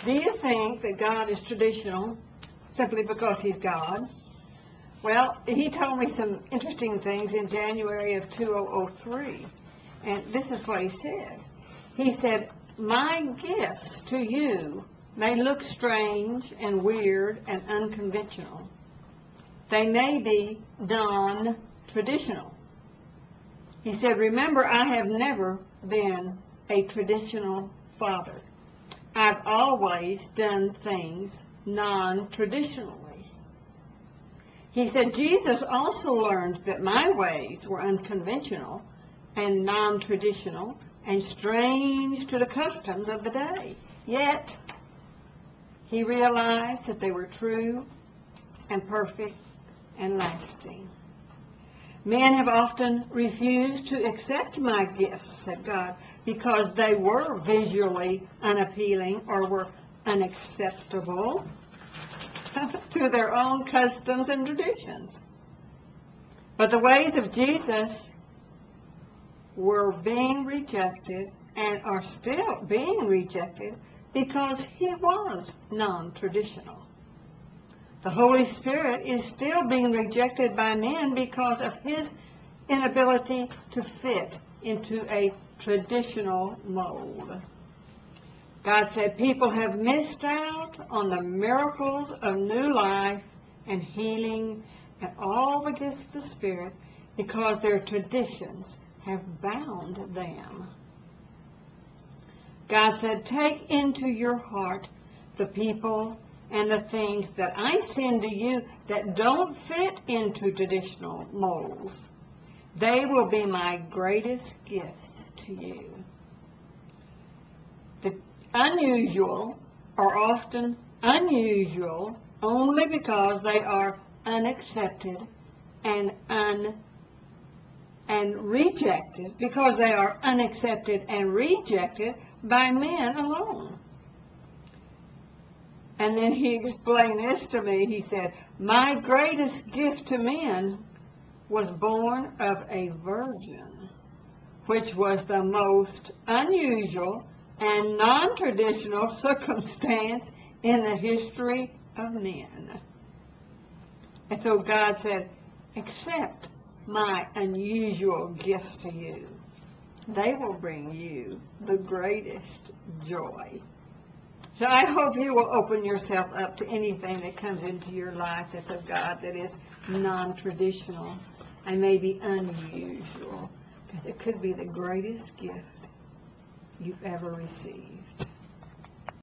Do you think that God is traditional simply because He's God? Well, He told me some interesting things in January of 2003, and this is what He said. He said, "My gifts to you may look strange and weird and unconventional. They may be non-traditional." He said, "Remember, I have never been a traditional father. I've always done things non-traditionally." He said, "Jesus also learned that my ways were unconventional and non-traditional and strange to the customs of the day. Yet, He realized that they were true and perfect and lasting. Men have often refused to accept my gifts," said God, "because they were visually unappealing or were unacceptable to their own customs and traditions. But the ways of Jesus were being rejected and are still being rejected because He was non-traditional. The Holy Spirit is still being rejected by men because of His inability to fit into a traditional mold." God said people have missed out on the miracles of new life and healing and all the gifts of the Spirit because their traditions have bound them. God said, "Take into your heart the people and the things that I send to you that don't fit into traditional molds. They will be my greatest gifts to you." The unusual are often unusual only because they are unaccepted and rejected, because they are unaccepted and rejected by men alone. And then He explained this to me. He said, "My greatest gift to men was born of a virgin, which was the most unusual and non-traditional circumstance in the history of men." And so God said, "Accept my unusual gifts to you. They will bring you the greatest joy." So I hope you will open yourself up to anything that comes into your life that's of God, that is non-traditional and maybe unusual, because it could be the greatest gift you've ever received.